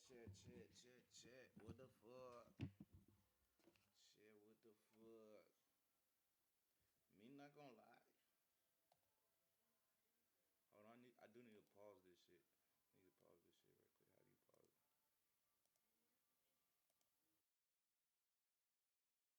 Shit. What the fuck? Shit, what the fuck? Me not gonna lie. Hold on, I do need to pause this shit. I need to pause this shit right quick. How do you pause it?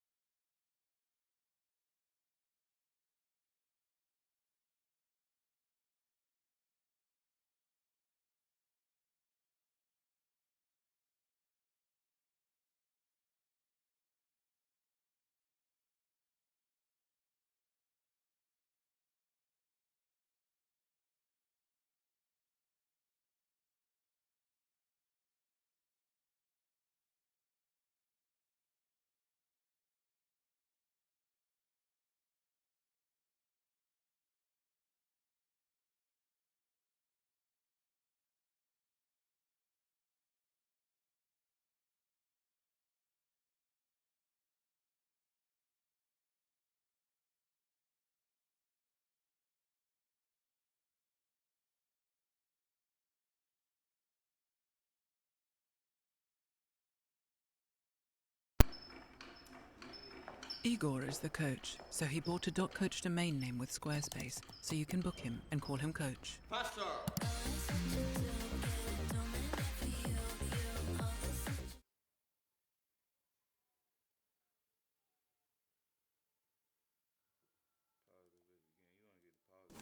Igor is the coach, so he bought a .coach domain name with Squarespace, so you can book him and call him coach. Faster! Pause this bitch again. You wanna get the pause it.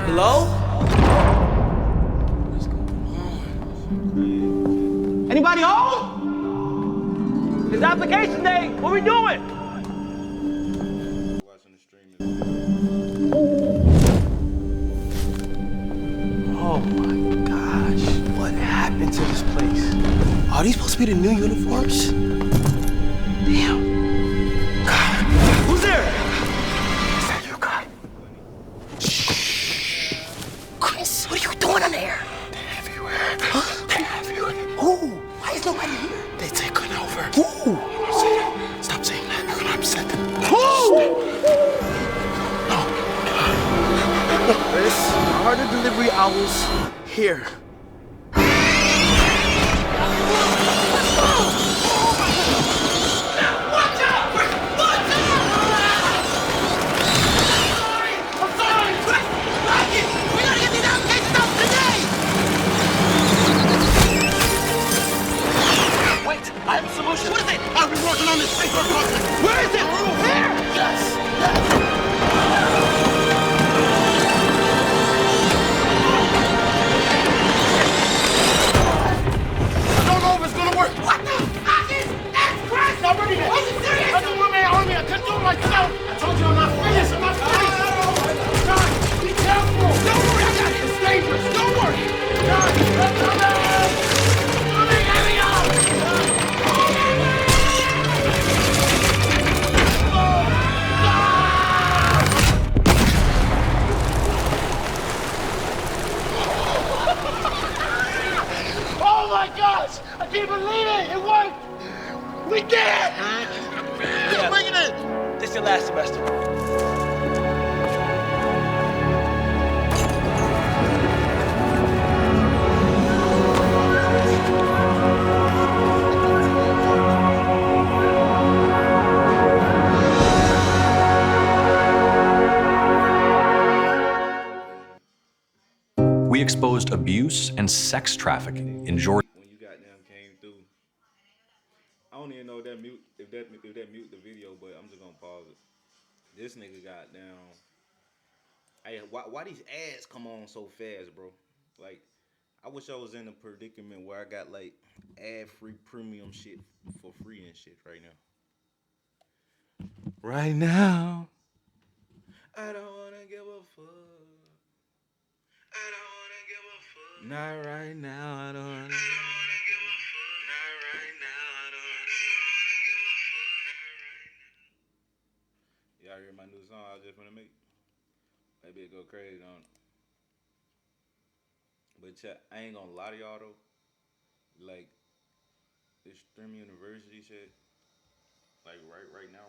Hello? What's going on? Anybody home? It's application day. What we doing? Watching the stream. Oh my gosh. What happened to this place? Are these supposed to be the new uniforms? Damn. God. Who's there? Is that you, God? Shh. Chris, what are you doing in there? They're everywhere. Huh? They're everywhere. Who? Why is nobody here? They taking over. Who? Stop saying that. You're gonna upset them. Who? No. Chris, are the delivery hours here? Wait, I have a solution. What is it? I've been working on this paper project. Where is it? Here! Yes! I don't know if it's gonna work. What the fuck is that? Christ, I'm ready to. Was it serious? I don't want my army. I can do it myself. I told you I'm not finished. I'm not finished. John, be careful. Don't worry, I got it. It's dangerous. Don't worry. John, let's go down. Let me out. Oh my gosh! I can't believe it! It worked! We did it! Yeah. Bring it in! This is your last semester. We exposed abuse and sex trafficking in Georgia. When you goddamn came through. know if that mute the video, but I'm just gonna pause it. This nigga got down. Hey, why these ads come on so fast, bro? Like, I wish I was in a predicament where I got like ad-free premium shit for free and shit right now. Right now, I don't wanna give a fuck. I don't wanna give a fuck. Not right now, I don't wanna. I don't wanna give a fuck. Not right now, I don't wanna. Give a fuck. Not right now. Y'all hear my new song I was just gonna make? Maybe it go crazy on it. But chat, I ain't gonna lie to y'all though. Like this Stream University shit, like right now,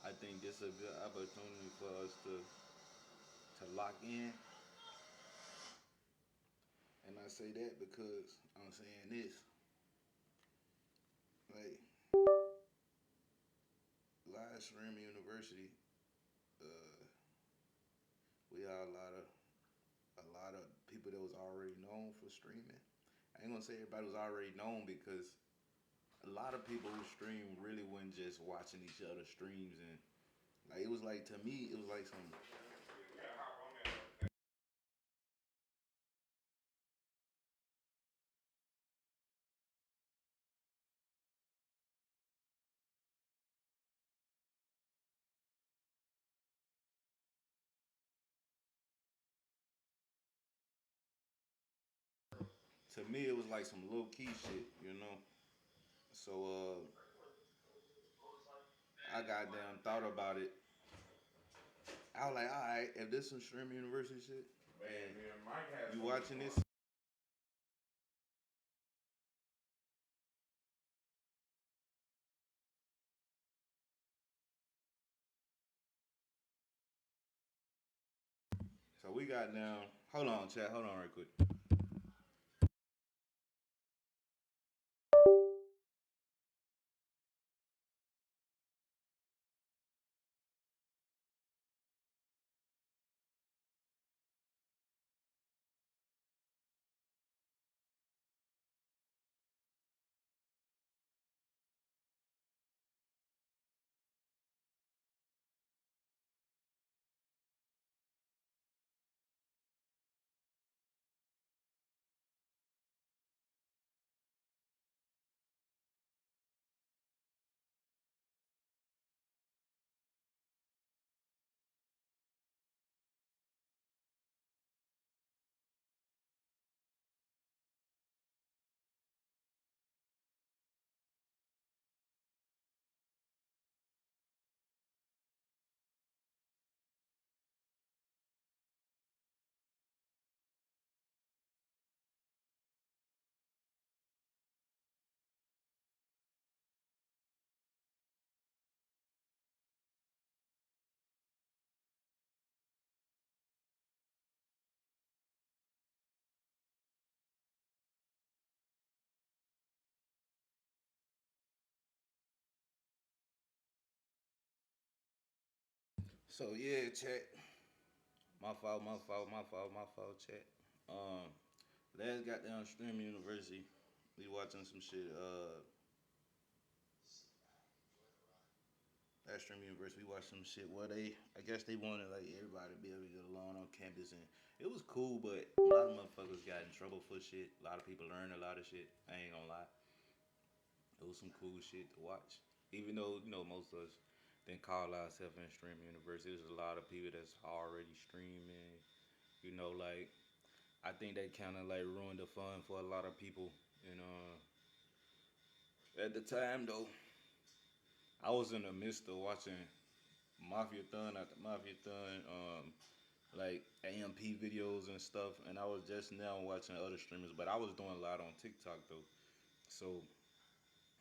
I think this is a good opportunity for us to lock in. And I say that because I'm saying this. Like live Stream University, we are a lot of people that was already known for streaming. I ain't gonna say everybody was already known because a lot of people who stream really wasn't just watching each other's streams, and like it was like, to me it was like some. To me it was like some low key shit, you know. So I got down, thought about it. I was like, all right, if this some Stream University shit, and you watching this. So we got down. Hold on, chat. Hold on, right quick. So yeah, chat. My fault, chat. Last got down Stream University. We watching some shit. That Stream University, we watched some shit where I guess they wanted like everybody to be able to get along on campus, and it was cool, but a lot of motherfuckers got in trouble for shit. A lot of people learned a lot of shit. I ain't gonna lie. It was some cool shit to watch. Even though, most of us didn't call ourselves in Stream University, there's a lot of people that's already streaming. Like, I think that kind of like ruined the fun for a lot of people. And at the time though, I was in the midst of watching Mafia Thun after Mafia Thun, like AMP videos and stuff, and I was just now watching other streamers, but I was doing a lot on TikTok though. So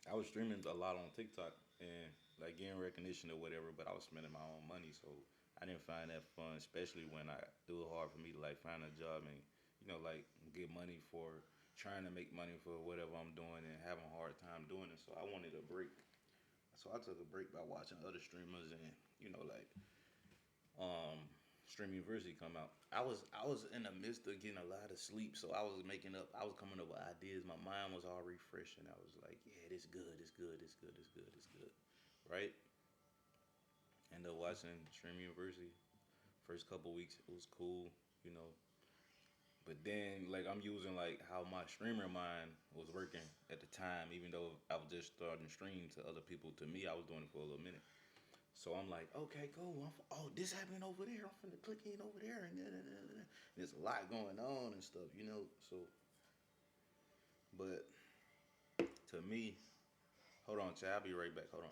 I was streaming a lot on TikTok and like getting recognition or whatever, but I was spending my own money, so I didn't find that fun, especially when it was hard for me to like find a job and like get money for trying to make money for whatever I'm doing and having a hard time doing it. So I wanted a break. So I took a break by watching other streamers and like um Stream University come out. I was in the midst of getting a lot of sleep, so I was coming up with ideas. My mind was all refreshing. I was like, yeah, this good, it's good, it's good, it's good, it's good. Right? End up watching Stream University. First couple weeks it was cool, you know. But then like I'm using like how my streamer mind was working at the time, even though I was just starting to stream to other people. To me, I was doing it for a little minute. So I'm like, okay, cool. Oh, this happening over there. I'm finna click in over there, and there's a lot going on and stuff, you know. So, but to me, hold on, Chad. I'll be right back. Hold on.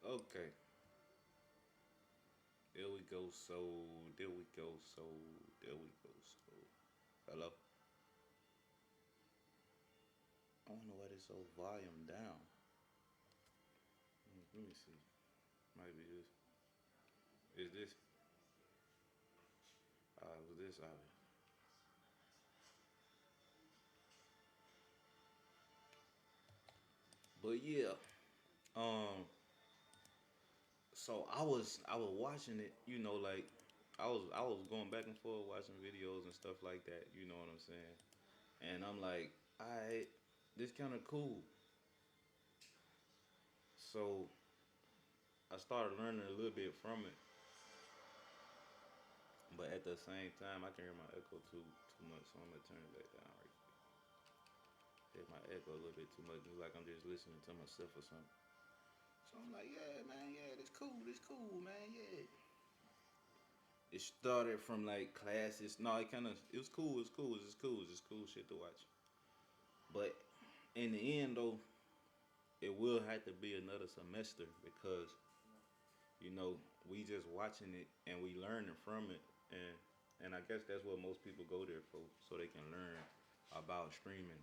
Okay. There we go. So there we go. So there we go. So hello. I don't know why this so volume down. Let me see. Might be this. Is this? Was this out? But yeah. Um. So I was watching it. Like I was going back and forth watching videos and stuff like that. You know what I'm saying? And I'm like, alright, this kind of cool. So I started learning a little bit from it, but at the same time, I can hear my echo too much, so I'm gonna turn it back down. Right, hear my echo a little bit too much, it's like I'm just listening to myself or something. So I'm like, yeah, man, yeah, this cool, man, yeah. It started from like classes. No, it was cool, it's just cool shit to watch. But in the end, though, it will have to be another semester because you know, we just watching it and we learning from it, and I guess that's what most people go there for, so they can learn about streaming.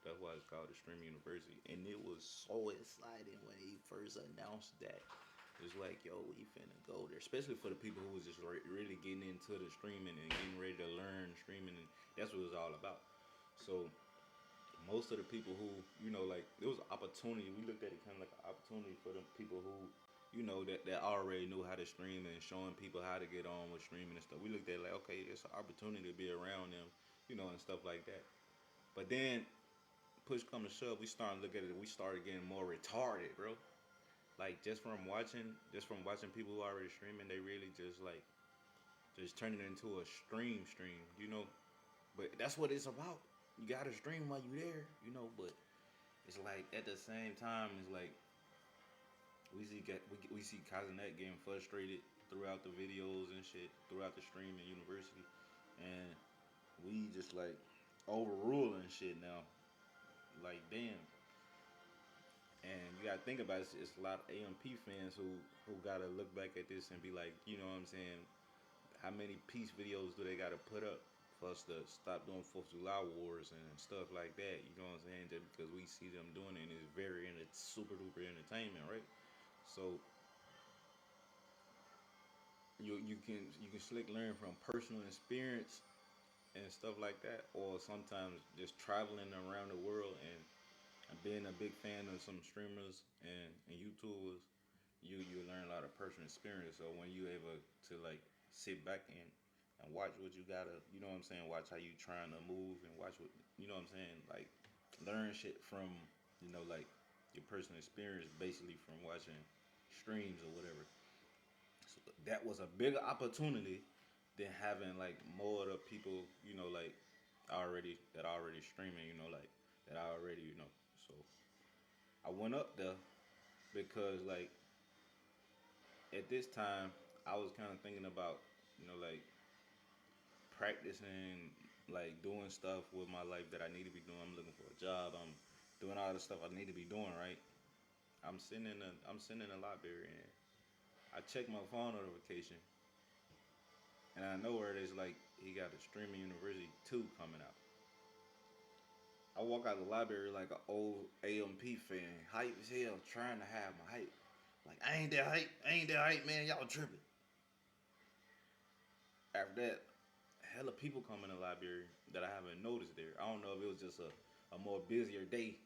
That's why it's called the Stream University. And it was so exciting when he first announced that. It's like, yo, we finna go there, especially for the people who was just really getting into the streaming and getting ready to learn streaming, and that's what it was all about. So most of the people who, like, it was an opportunity. We looked at it kind of like an opportunity for the people who, that already knew how to stream and showing people how to get on with streaming and stuff. We looked at it like, okay, it's an opportunity to be around them, and stuff like that. But then, push come to shove, we started looking at it. We started getting more retarded, bro. Like just from watching people who are already streaming, they really just turn it into a stream. But that's what it's about. You gotta stream while you there. But it's like at the same time, it's like we see Kazanet getting frustrated throughout the videos and shit, throughout the stream in university, and we just like overruling shit now. Like damn. And you gotta think about it, it's a lot of AMP fans who gotta look back at this and be like, you know what I'm saying? How many peace videos do they gotta put up for us to stop doing Fourth of July wars and stuff like that? You know what I'm saying? Just because we see them doing it, and it's it's super duper entertainment, right? So you can slick learn from personal experience and stuff like that, or sometimes just traveling around the world and being a big fan of some streamers and YouTubers, you learn a lot of personal experience. So when you able to like sit back and watch what you gotta, you know what I'm saying, watch how you trying to move and watch what you know what I'm saying, like learn shit from like your personal experience basically from watching streams or whatever. So that was a bigger opportunity than having like more of the people like already streaming like that I already. So I went up there because like at this time I was kind of thinking about like practicing, like doing stuff with my life that I need to be doing. I'm looking for a job. I'm doing all the stuff I need to be doing, right? I'm sitting in the library and I check my phone notification and I know where it is like he got a Streaming University 2 coming out. I walk out of the library like an old AMP fan, hype as hell, trying to have my hype. Like I ain't that hype, man. Y'all tripping. After that, hella people come in the library that I haven't noticed there. I don't know if it was just a more busier day.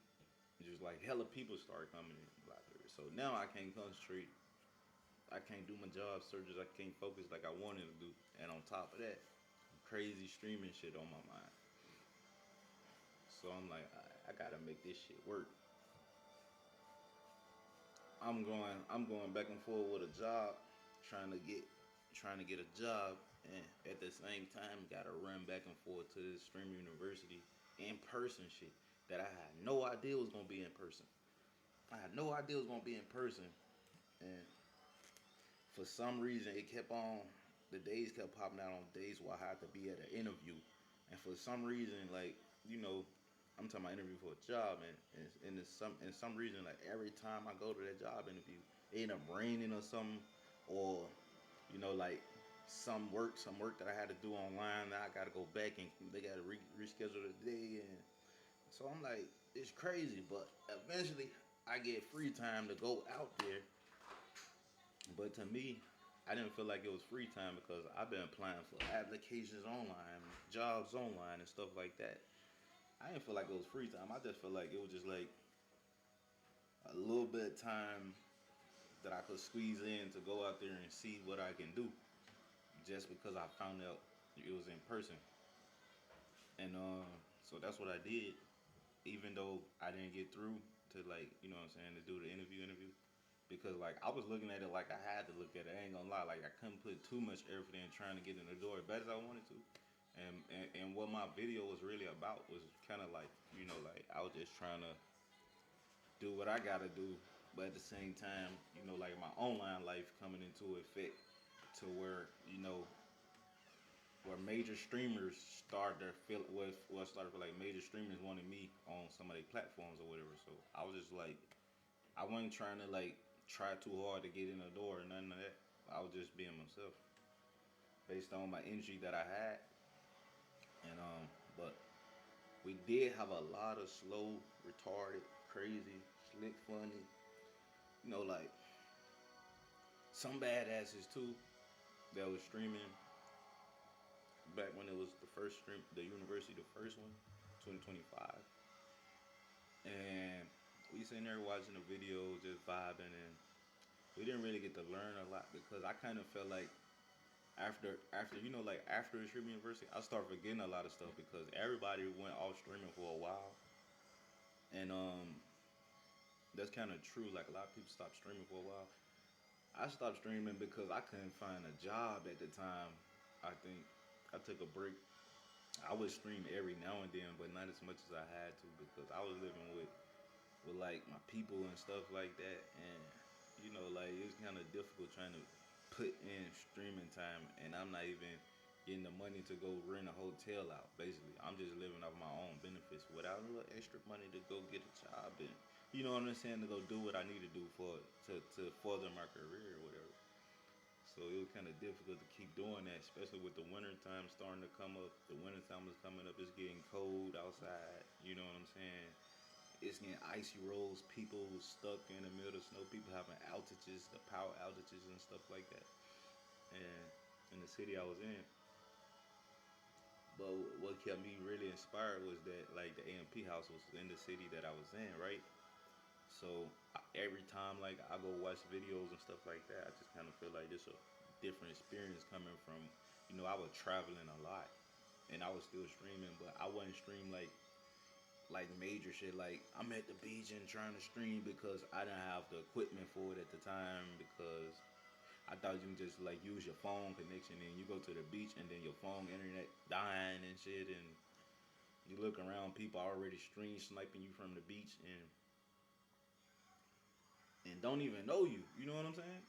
Just like hella people started coming in the library. So now I can't concentrate. I can't do my job searches. I can't focus like I wanted to do. And on top of that, crazy streaming shit on my mind. So I'm like, I gotta make this shit work. I'm going back and forth with a job, trying to get trying to get a job, and at the same time gotta run back and forth to this Stream University in person shit that I had no idea was gonna be in person. I had no idea it was gonna be in person, and for some reason it kept on. The days kept popping out on days where I had to be at an interview, and for some reason, like you know, I'm talking about interview for a job, and it's some reason like every time I go to that job interview, it end up raining or something, or you know, like some work that I had to do online. Now I got to go back and they got to reschedule the day, and so I'm like, it's crazy. But eventually, I get free time to go out there. But to me, I didn't feel like it was free time because I've been applying for applications online, jobs online, and stuff like that. I didn't feel like it was free time. I just felt like it was just like a little bit of time that I could squeeze in to go out there and see what I can do just because I found out it was in person. And so that's what I did, even though I didn't get through to like, you know what I'm saying, to do the interview. Because like I was looking at it like I had to look at it. I ain't gonna lie, like I couldn't put too much effort in trying to get in the door as bad as I wanted to. And what my video was really about was kind of like, you know, like I was just trying to do what I gotta do, but at the same time, you know, like my online life coming into effect to where, you know, where major streamers start their feel with well started for like major streamers wanted me on some of their platforms or whatever. So I was just like I wasn't trying to like try too hard to get in the door or nothing of that. I was just being myself based on my energy that I had. And but we did have a lot of slow, retarded, crazy, slick, funny, you know, like some badasses too that was streaming back when it was the first stream, the university, the first one, 2025. And we sitting there watching the videos, just vibing, and we didn't really get to learn a lot because I kind of felt like after you know like after streaming university, I started forgetting a lot of stuff because everybody went off streaming for a while, and that's kind of true. Like a lot of people stopped streaming for a while. I stopped streaming because I couldn't find a job at the time. I think I took a break. I would stream every now and then, but not as much as I had to because I was living with like my people and stuff like that, and you know, like it was kind of difficult trying to put in streaming time, and I'm not even getting the money to go rent a hotel out. Basically, I'm just living off my own benefits without a little extra money to go get a job and you know what I'm saying to go do what I need to do to further my career or whatever. So it was kind of difficult to keep doing that, especially with the winter time starting to come up. The winter time was coming up. It's getting cold outside. You know what I'm saying? It's getting icy roads. People stuck in the middle of snow. People having outages, the power outages and stuff like that. And in the city I was in, but what kept me really inspired was that like the AMP house was in the city that I was in, right? So every time like I go watch videos and stuff like that, I just kind of feel like this a different experience coming from, you know, I was traveling a lot and I was still streaming, but I wasn't stream like major shit. Like I'm at the beach and trying to stream because I didn't have the equipment for it at the time because I thought you can just like use your phone connection and you go to the beach and then your phone internet dying and shit and you look around people already stream sniping you from the beach and don't even know you. You know what I'm saying?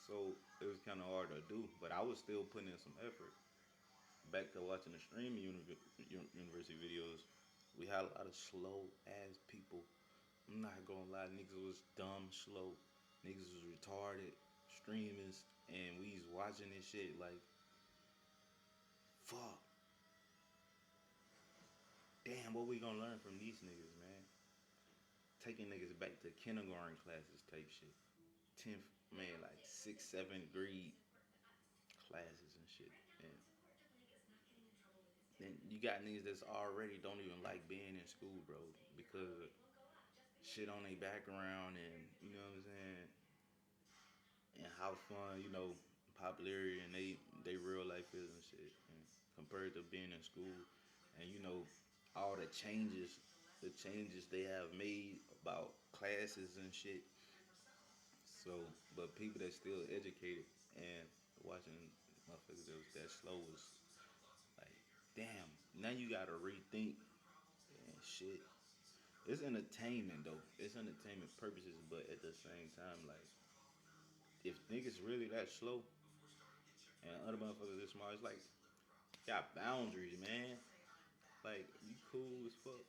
So it was kind of hard to do, but I was still putting in some effort. Back to watching the streaming university videos, we had a lot of slow ass people. I'm not gonna lie, niggas was dumb slow. Niggas was retarded, streamers, and we was watching this shit like, fuck. Damn, what we gonna learn from these niggas, man? Taking niggas back to kindergarten classes type shit. 10th, man, like 6th, 7th grade classes and shit. And then you got niggas that's already don't even like being in school, bro, because of shit on their background and you know what I'm saying, and how fun, you know, popularity and they real life is and shit, and compared to being in school, and you know all the changes they have made about classes and shit. So, but people that still educated and watching motherfuckers that was that slow was like, damn. Now you gotta rethink and shit. It's entertainment though. It's entertainment purposes, but at the same time, like, if niggas really that slow and other motherfuckers this smart, it's like got boundaries, man. Like you cool as fuck.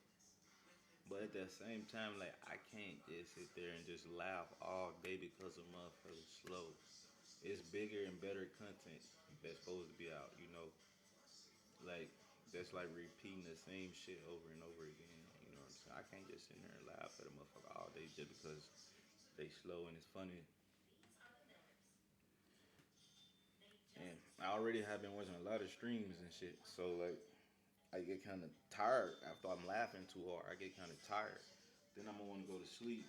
But at the same time, like I can't just sit there and just laugh all day because of motherfuckers slow. it's bigger and better content that's supposed to be out. Like that's like repeating the same shit over and over again. You know what I'm saying? I can't just sit there and laugh at a motherfucker all day just because they slow and it's funny. And I already have been watching a lot of streams and shit, so like I get kind of tired after I'm laughing too hard. I get kind of tired. Then I'm gonna want to go to sleep,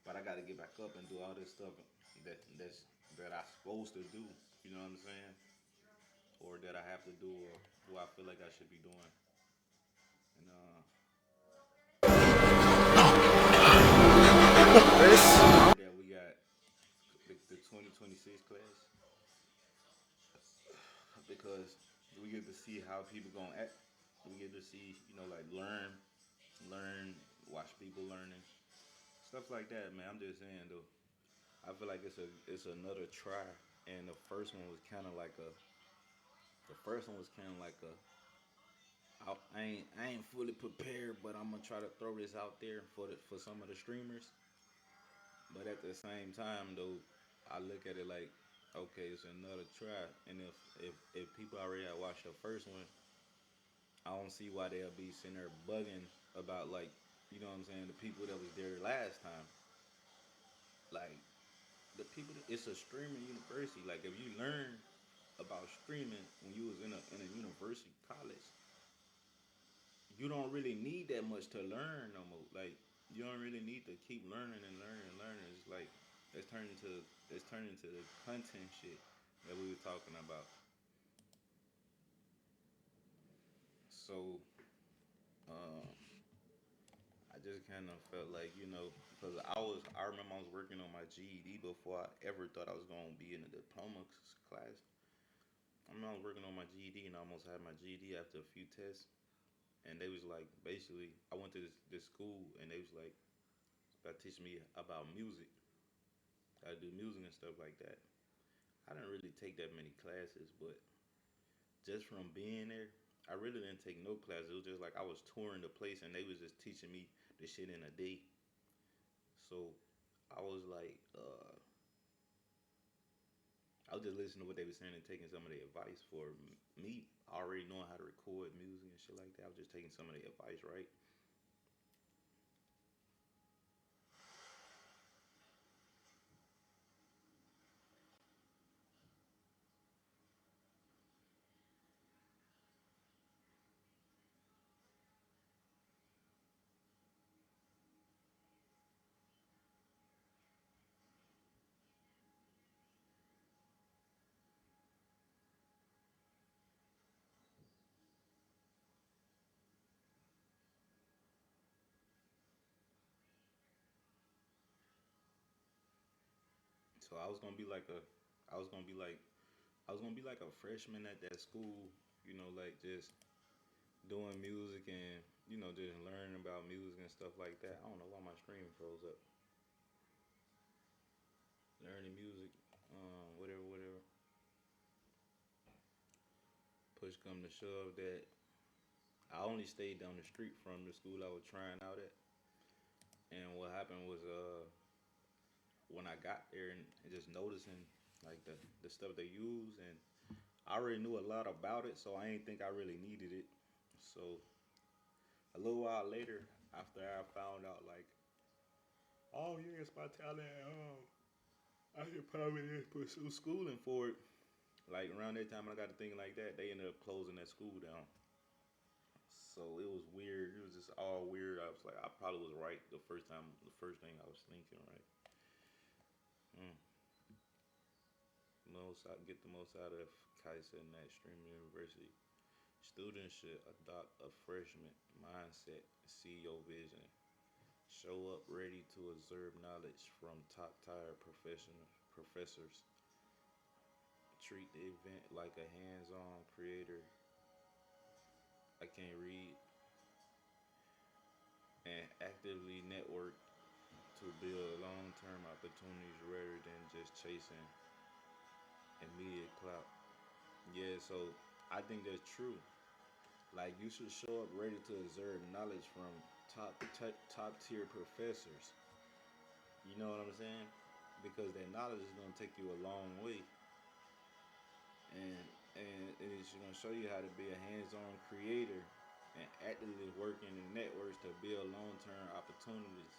but I got to get back up and do all this stuff that I supposed to do. You know what I'm saying? Or that I have to do, or who I feel like I should be doing. And that we got the 2026 class because we get to see how people gonna act. We get to see, like learn, watch people learning, stuff like that, man. I'm just saying though. I feel like it's another try, and the first one was kind of like a. The first one was kind of like a. I ain't fully prepared, but I'm gonna try to throw this out there for some of the streamers. But at the same time, though, I look at it like, okay, it's another try, and if people already have watched the first one, I don't see why they'll be sitting there bugging about like, you know what I'm saying, the people that was there last time. Like the people, it's a streaming university. Like if you learn about streaming when you was in a university college, you don't really need that much to learn no more. Like you don't really need to keep learning and learning and learning. It's like it's turned into the content shit that we were talking about. So um, I just kind of felt like because I remember I was working on my GED before I ever thought I was gonna be in a diploma class. I remember I was working on my GED and I almost had my GED after a few tests. And they was like, basically, I went to this school and they was like, about teaching me about music, how to do music and stuff like that. I didn't really take that many classes, but just from being there, I really didn't take no classes. It was just like I was touring the place and they was just teaching me the shit in a day. So I was like, I was just listening to what they were saying and taking some of the advice for me already knowing how to record music and shit like that. I was just taking some of the advice, right? So I was gonna be like, I was gonna be like a freshman at that school, like just doing music and just learning about music and stuff like that. I don't know why my screen froze up. Learning music, whatever, whatever. Push come to shove that I only stayed down the street from the school I was trying out at. And what happened was when I got there and just noticing like the stuff they use and I already knew a lot about it, so I didn't think I really needed it. So a little while later, after I found out like, oh yeah, it's my talent. I should probably just pursue schooling for it. Like around that time, I got to thinking like that. They ended up closing that school down. So it was weird. It was just all weird. I was like, I probably was right the first time. The first thing I was thinking, right? Mm. Get the most out of Kaiser and that streaming university. Students should adopt a freshman mindset, see your vision, show up ready to absorb knowledge from top tier professors. Treat the event like a hands-on creator. I can't read and actively network to build long-term opportunities rather than just chasing immediate clout. Yeah, so I think that's true. Like you should show up ready to absorb knowledge from top tier professors. You know what I'm saying? because that knowledge is gonna take you a long way, and it's gonna show you how to be a hands-on creator and actively working in networks to build long-term opportunities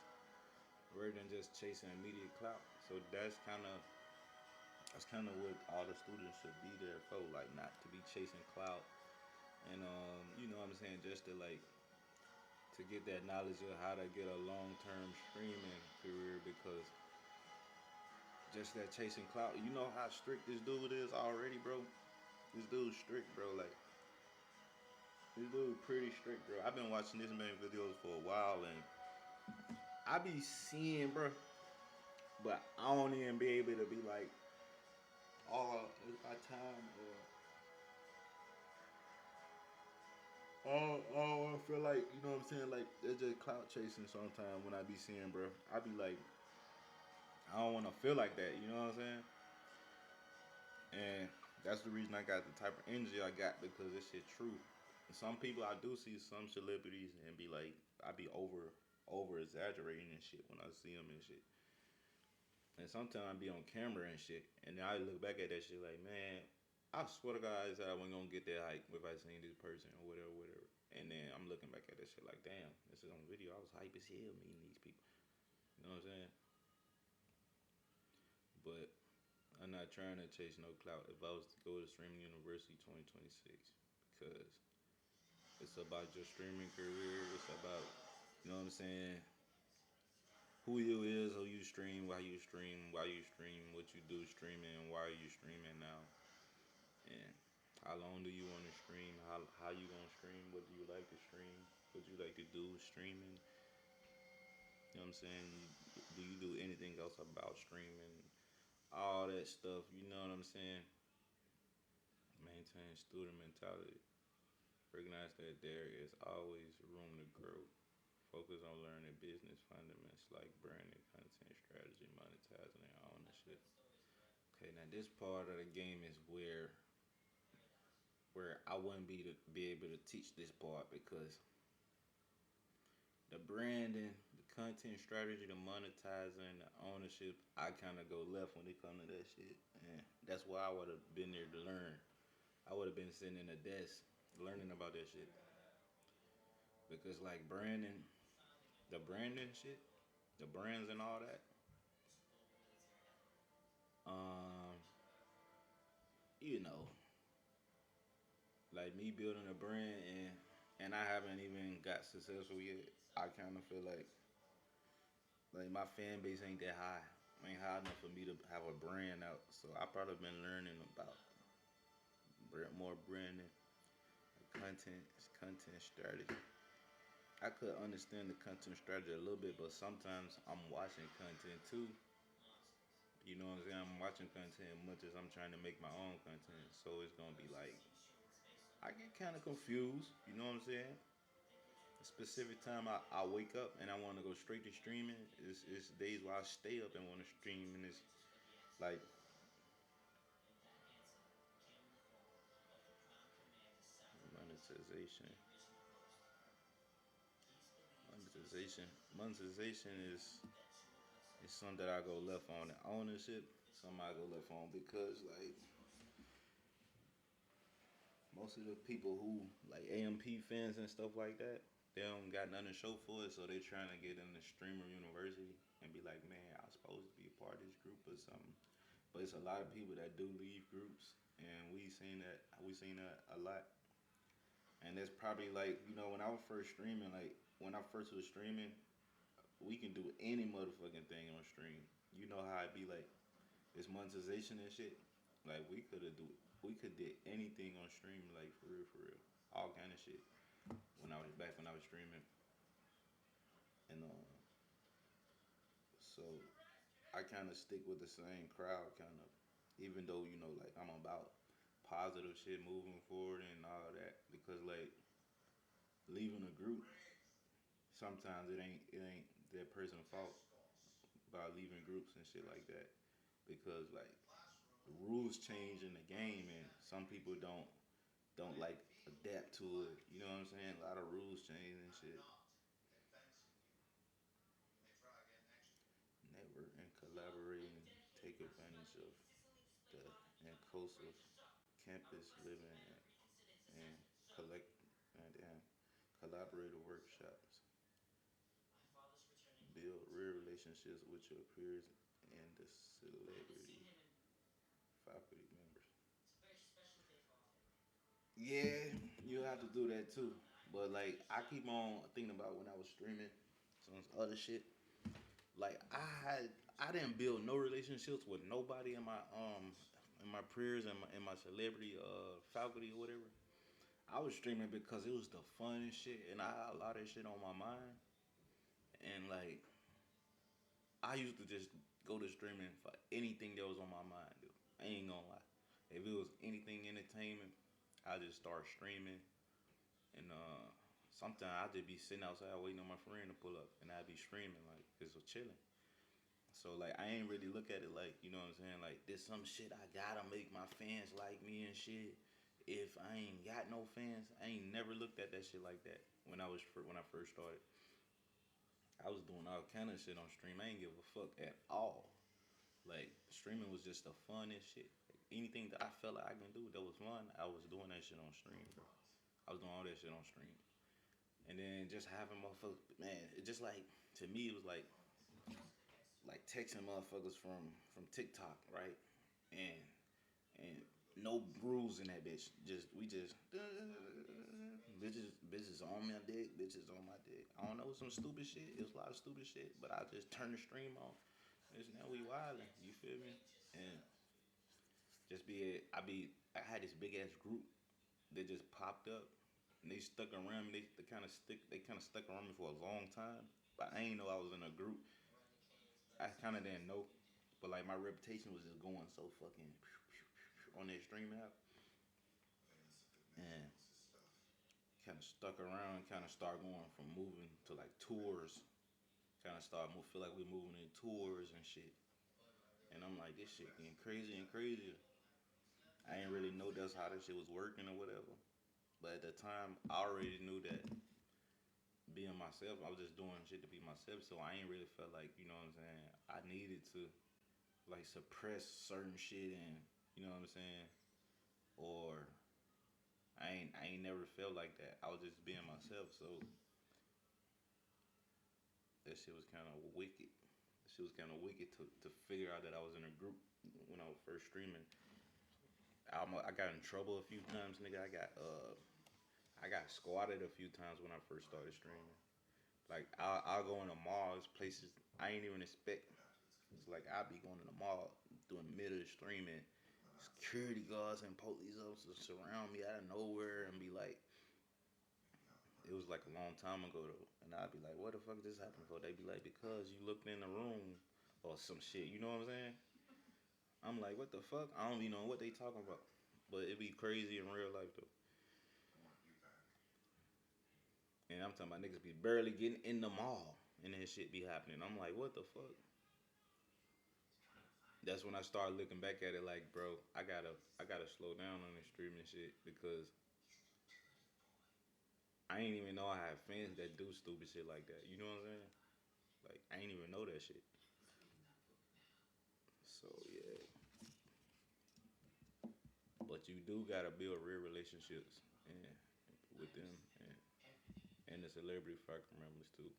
rather than just chasing immediate clout. So that's kind of what all the students should be there for, like not to be chasing clout, and you know what I'm saying, just to like to get that knowledge of how to get a long-term streaming career, because just that chasing clout, you know how strict this dude is already, bro. This dude's strict, bro. Like this dude pretty strict, bro. I've been watching this man videos for a while, and I be seeing, bro, but I don't even be able to be like, oh, it's my time, or oh, I feel like, you know what I'm saying, like it's just clout chasing. Sometimes when I be seeing, bro, I be like, I don't want to feel like that. You know what I'm saying? And that's the reason I got the type of energy I got, because this shit true. Some people, I do see some celebrities and be like, I be over exaggerating and shit when I see them and shit. And sometimes I be on camera and shit, and then I look back at that shit like, man, I swear to God, I wasn't gonna get that hype if I seen this person or whatever, whatever. And then I'm looking back at that shit like, damn, this is on video. I was hype as hell meeting these people. You know what I'm saying? But I'm not trying to chase no clout. If I was to go to Streaming University 2026, because it's about your streaming career. It's about, you know what I'm saying, who you is, who you stream, why you stream, what you do streaming, and why are you streaming now, and how long do you want to stream, how you gonna stream, what do you like to stream, what you like to do streaming. You know what I'm saying? Do you do anything else about streaming? All that stuff. You know what I'm saying? Maintain student mentality. Recognize that there is always room to grow. Focus on learning business fundamentals like branding, content strategy, monetizing, and ownership. Okay, now this part of the game is where I wouldn't be able to teach this part, because the branding, the content strategy, the monetizing, the ownership, I kind of go left when it comes to that shit, and that's why I would have been there to learn. I would have been sitting in a desk learning about that shit, because like branding, the branding shit, the brands and all that. Um, you know, like me building a brand, and I haven't even got successful yet. I kind of feel like my fan base ain't that high. Ain't high enough for me to have a brand out. So I probably been learning about more branding, content strategy. I could understand the content strategy a little bit, but sometimes I'm watching content too. You know what I'm saying? I'm watching content as much as I'm trying to make my own content. So it's gonna be like I get kind of confused. You know what I'm saying? A specific time I wake up and I want to go straight to streaming. It's days where I stay up and want to stream, and it's like monetization. Monetization is something that I go left on. And ownership, something I go left on, because like most of the people who like AMP fans and stuff like that, they don't got nothing to show for it, so they trying to get in the streamer university and be like, man, I was supposed to be a part of this group or something. But it's a lot of people that do leave groups, and we seen that a lot. And that's probably like, when I was first streaming, like when I first was streaming, we can do any motherfucking thing on stream. You know how it be like this monetization and shit. Like we could did anything on stream, like for real, all kind of shit. When I was streaming, and so I kind of stick with the same crowd, kind of, even though like I'm about positive shit moving forward and all that, because like leaving a group, sometimes it ain't that person's fault by leaving groups and shit like that, because like the rules change in the game, and some people don't like adapt to it. You know what I'm saying? A lot of rules change and shit. Network and collaborating. importance of the inclusive campus living and collect and collaborative workshops. Build real relationships with your peers and the celebrity faculty members. Yeah, you have to do that too. But like I keep on thinking about when I was streaming some other shit. Like I didn't build no relationships with nobody in my peers and my celebrity faculty or whatever. I was streaming because it was the funnest shit and I had a lot of shit on my mind. And like I used to just go to streaming for anything that was on my mind, dude. I ain't gonna lie. If it was anything entertainment, I just start streaming, and sometimes I just be sitting outside waiting on my friend to pull up, and I'd be streaming like just chilling. So like I ain't really look at it like you know what I'm saying. Like there's some shit I gotta make my fans like me and shit. If I ain't got no fans, I ain't never looked at that shit like that when when I first started. I was doing all kind of shit on stream. I ain't give a fuck at all. Like streaming was just the funnest shit. Anything that I felt like I can do that was fun, I was doing that shit on stream, bro. I was doing all that shit on stream. And then just having motherfuckers, man, it just like to me it was like texting motherfuckers from TikTok, right? And no rules in that bitch. We just bitches on my dick, bitches on my dick. I don't know, some stupid shit. It was a lot of stupid shit, but I just turned the stream on. It's now we wildin', you feel me? And just I had this big ass group that just popped up and they stuck around me. They kind of stuck around me for a long time. But I ain't know I was in a group. I kind of didn't know, but like my reputation was just going so fucking on that stream app, and kind of stuck around. Kind of start going from moving to like tours. Kind of feel like we're moving in tours and shit. And I'm like, this shit getting crazy and crazier. I ain't really know that's how this shit was working or whatever. But at the time, I already knew that being myself, I was just doing shit to be myself. So I ain't really felt like, you know what I'm saying, I needed to like suppress certain shit and, you know what I'm saying, or I ain't never felt like that. I was just being myself. So that shit was kind of wicked. That shit was kind of wicked to figure out that I was in a group when I was first streaming. I got in trouble a few times, nigga. I got squatted a few times when I first started streaming. Like I'll go in the malls, places I ain't even expect. It's like I'll be going to the mall doing middle streaming. Security guards and police officers surround me out of nowhere and be like, it was like a long time ago though, and I'd be like, what the fuck this happened for? They'd be like, because you looked in the room or some shit. You know what I'm saying? I'm like, what the fuck? I don't even know what they talking about. But it be crazy in real life though. And I'm talking about niggas be barely getting in the mall and that shit be happening. I'm like, what the fuck? That's when I started looking back at it like, bro, I gotta slow down on this streaming shit because I ain't even know I have fans that do stupid shit like that. You know what I'm saying? Like, I ain't even know that shit. So yeah. But you do gotta build real relationships and with them and the celebrity faculty members too.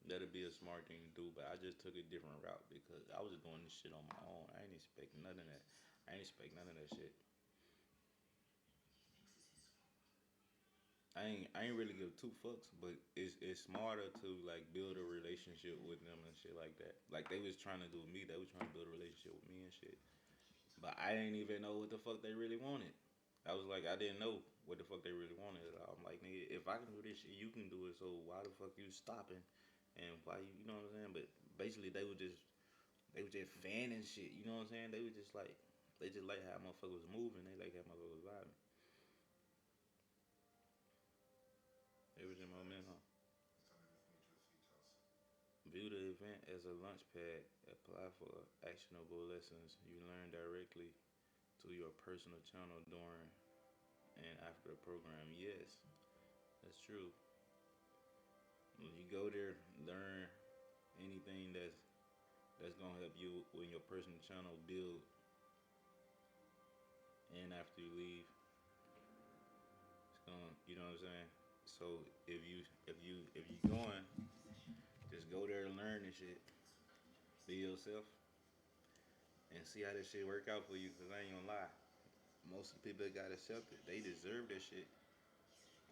That'd be a smart thing to do, but I just took a different route because I was doing this shit on my own. I ain't expect none of that. I ain't expect none of that shit. I ain't really give two fucks, but it's smarter to like build a relationship with them and shit like that. Like they was trying to do with me, they was trying to build a relationship with me and shit. But I didn't even know what the fuck they really wanted. I was like, I didn't know what the fuck they really wanted at all. I'm like, nigga, if I can do this shit, you can do it. So why the fuck you stopping? And why you know what I'm saying? But basically, they were just fanning shit. You know what I'm saying? They were just like, they just like how motherfuckers was moving. They like how motherfuckers was vibing. It was in momentum. View the event as a launch pad. Apply for actionable lessons you learn directly to your personal channel during and after the program. Yes, that's true. When you go there, learn anything that's gonna help you in your personal channel build after you leave. It's gonna, you know what I'm saying? So if you going, just go there and learn this shit. Be yourself and see how this shit work out for you. Cause I ain't gonna lie, most of the people that got accepted, they deserve that shit.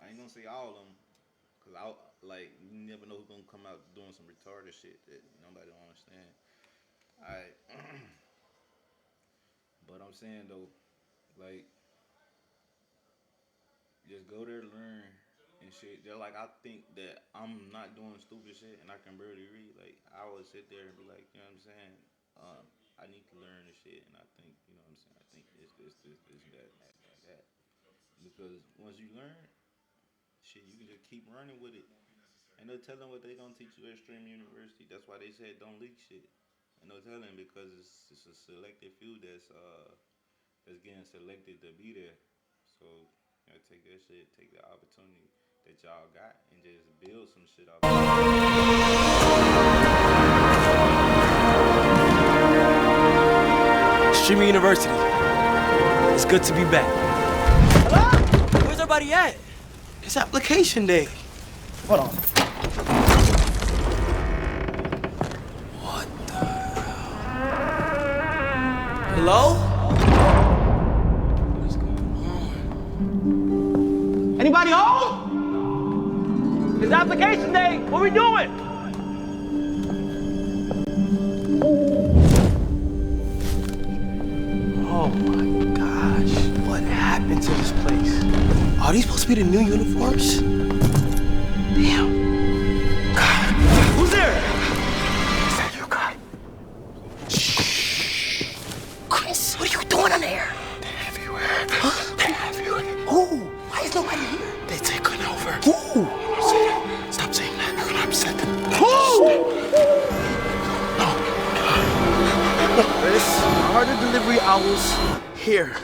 I ain't gonna say all of them, cause like you never know who's gonna come out doing some retarded shit that nobody don't understand. Alright, but I'm saying though, like, just go there to learn and shit. They're like, I think that I'm not doing stupid shit and I can barely read. Like, I would sit there and be like, you know what I'm saying? I need to learn this shit, and I think, you know what I'm saying? I think this, that. Because once you learn, shit, you can just keep running with it. And no telling what they gonna teach you at Stream University. That's why they said don't leak shit. And no telling because it's a selected few that's getting selected to be there. So you know, take that shit, take the opportunity that y'all got, and just build some shit off. Stream University. It's good to be back. Hello? Where's everybody at? It's application day. Hold on. What the hell? Hello? What's going on? Anybody home? It's application day. What we doing? Oh my gosh, what happened to this place? Are these supposed to be the new uniforms? Damn. God. Who's there? Is that you, God? Shh. Chris, what are you doing in there? They're everywhere. Huh? They're everywhere. Who? Why is nobody here? They're taking over. Who? Stop saying that. You're gonna upset them. Who? No. Chris, are the delivery hours here?